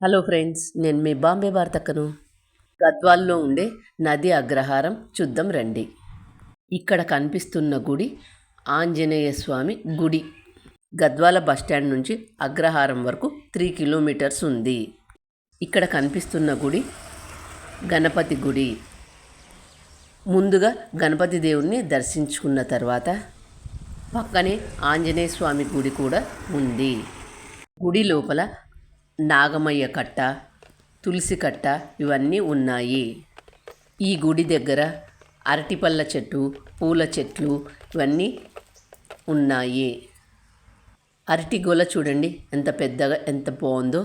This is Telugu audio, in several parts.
హలో ఫ్రెండ్స్, నేను మీ బాంబే వార్తక్కను. గద్వాల్లో ఉండే నది అగ్రహారం చూద్దాం రండి. ఇక్కడ కనిపిస్తున్న గుడి ఆంజనేయ స్వామి గుడి. గద్వాల బస్టాండ్ నుంచి అగ్రహారం వరకు 3 కిలోమీటర్స్ ఉంది. ఇక్కడ కనిపిస్తున్న గుడి గణపతి గుడి. ముందుగా గణపతి దేవుణ్ణి దర్శించుకున్న తర్వాత పక్కనే ఆంజనేయ స్వామి గుడి కూడా ఉంది. గుడి లోపల నాగమయ్య కట్ట, తులసి కట్ట ఇవన్నీ ఉన్నాయి. ఈ గుడి దగ్గర అరటిపళ్ళ చెట్టు, పూల చెట్లు ఇవన్నీ ఉన్నాయి. అరటి గోల చూడండి ఎంత పెద్దగా, ఎంత బాగుందో.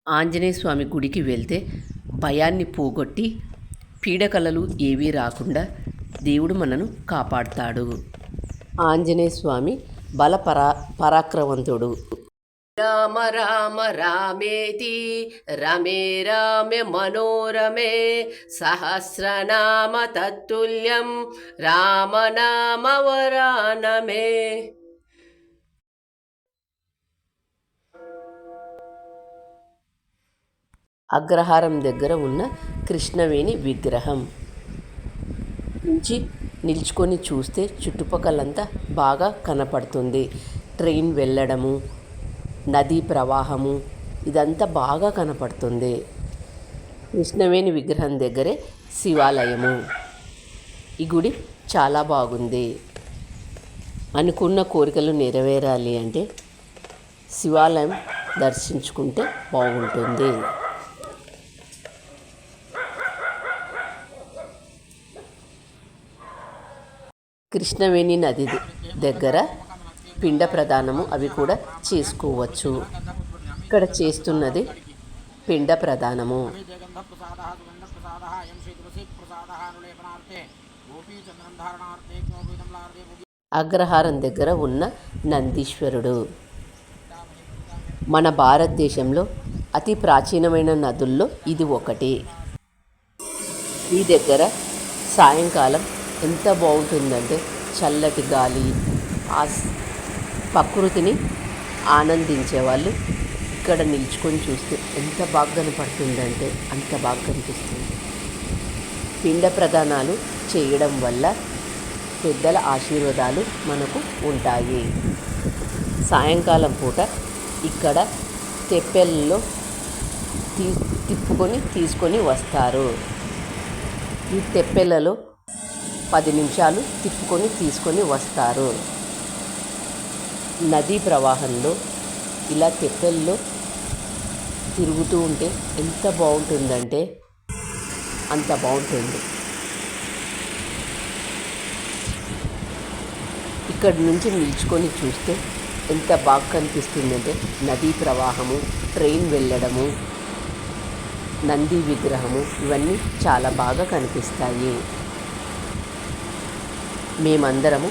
ఆంజనేయ స్వామి గుడికి వెళ్తే భయాన్ని పోగొట్టి పీడకలలు ఏవీ రాకుండా దేవుడు మనను కాపాడుతాడు. ఆంజనేయ స్వామి పరాక్రమంతుడు. రామ రామ రామేతి రమే రామే మనోరమే సహస్రనామ తత్తుల్యం రామనామ వరానమే. అగ్రహారం దగ్గర ఉన్న కృష్ణవేణి విగ్రహం నుంచి నిల్చుకొని చూస్తే చుట్టుపక్కలంతా బాగా కనపడుతుంది. ట్రైన్ వెళ్ళడము, నదీ ప్రవాహము ఇదంతా బాగా కనపడుతుంది. కృష్ణవేణి విగ్రహం దగ్గరే శివాలయము. ఈ గుడి చాలా బాగుంది. అనుకున్న కోరికలు నెరవేరాలి అంటే శివాలయం దర్శించుకుంటే బాగుంటుంది. కృష్ణవేణి నది దగ్గర పిండ ప్రదానము అవి కూడా చేసుకోవచ్చు. ఇక్కడ చేస్తున్నది పిండ ప్రదానము. అగ్రహారం దగ్గర ఉన్న నందీశ్వరుడు. మన భారతదేశంలో అతి ప్రాచీనమైన నదుల్లో ఇది ఒకటి. ఈ దగ్గర సాయంకాలం ఎంత బాగుంటుందంటే చల్లటి గాలి, ఆ ప్రకృతిని ఆనందించే వాళ్ళు ఇక్కడ నిల్చుకొని చూస్తే ఎంత బాగా కనపడుతుందంటే అంత బాగా కనిపిస్తుంది. పిండ ప్రదానాలు చేయడం వల్ల పెద్దల ఆశీర్వాదాలు మనకు ఉంటాయి. సాయంకాలం పూట ఇక్కడ తెప్పెల్లో తిప్పుకొని తీసుకొని వస్తారు. ఈ తెప్పెలలో 10 నిమిషాలు తిప్పుకొని తీసుకొని వస్తారు. నదీ ప్రవాహంలో ఇలా తెప్పెల్లో తిరుగుతూ ఉంటే ఎంత బాగుంటుందంటే అంత బాగుంటుంది. ఇక్కడి నుంచి నిల్చుకొని చూస్తే ఎంత బాగా కనిపిస్తుందంటే నదీ ప్రవాహము, ట్రైన్ వెళ్ళడము, నంది విగ్రహము ఇవన్నీ చాలా బాగా కనిపిస్తాయి. మేమందరము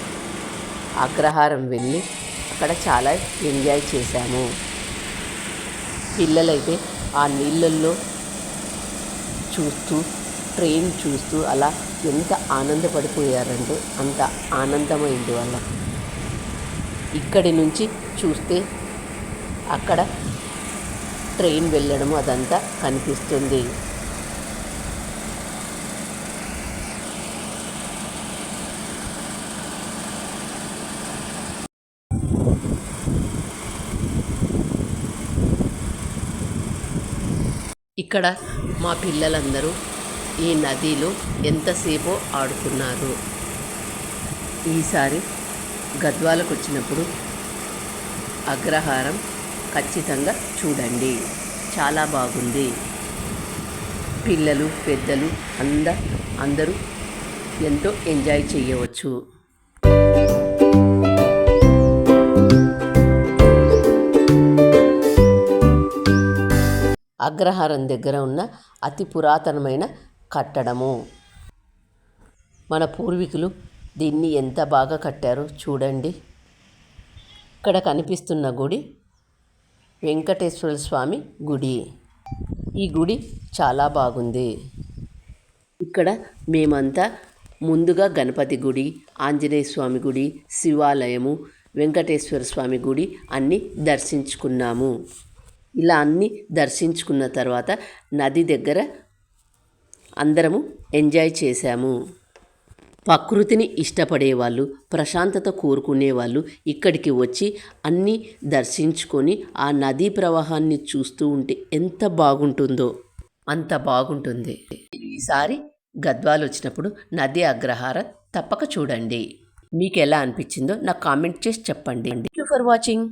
అగ్రహారం వెళ్ళి అక్కడ చాలా ఎంజాయ్ చేశాము. పిల్లలైతే ఆ నీళ్ళల్లో చూస్తూ, ట్రైన్ చూస్తూ అలా ఎంత ఆనందపడిపోయారంటే అంత ఆనందమైంది వాళ్ళ. ఇక్కడి నుంచి చూస్తే అక్కడ ట్రైన్ వెళ్ళడము అదంతా కనిపిస్తుంది. ఇక్కడ మా పిల్లలందరూ ఈ నదిలో ఎంతసేపో ఆడుకున్నారు. ఈసారి గద్వాలకు వచ్చినప్పుడు అగ్రహారం ఖచ్చితంగా చూడండి. చాలా బాగుంది. పిల్లలు పెద్దలు అందరూ ఎంతో ఎంజాయ్ చేయవచ్చు. అగ్రహారం దగ్గర ఉన్న అతి పురాతనమైన కట్టడము. మన పూర్వీకులు దీన్ని ఎంత బాగా కట్టారో చూడండి. ఇక్కడ కనిపిస్తున్న గుడి వెంకటేశ్వర స్వామి గుడి. ఈ గుడి చాలా బాగుంది. ఇక్కడ మేమంతా ముందుగా గణపతి గుడి, ఆంజనేయ స్వామి గుడి, శివాలయము, వెంకటేశ్వర స్వామి గుడి అన్నీ దర్శించుకున్నాము. ఇలా అన్నీ దర్శించుకున్న తర్వాత నది దగ్గర అందరము ఎంజాయ్ చేశాము. ప్రకృతిని ఇష్టపడేవాళ్ళు, ప్రశాంతత కోరుకునేవాళ్ళు ఇక్కడికి వచ్చి అన్నీ దర్శించుకొని ఆ నదీ ప్రవాహాన్ని చూస్తూ ఉంటే ఎంత బాగుంటుందో అంత బాగుంటుంది. ఈసారి గద్వాల్ వచ్చినప్పుడు నది అగ్రహారం తప్పక చూడండి. మీకు ఎలా అనిపించిందో నాకు కామెంట్ చేసి చెప్పండి. Thank you for watching.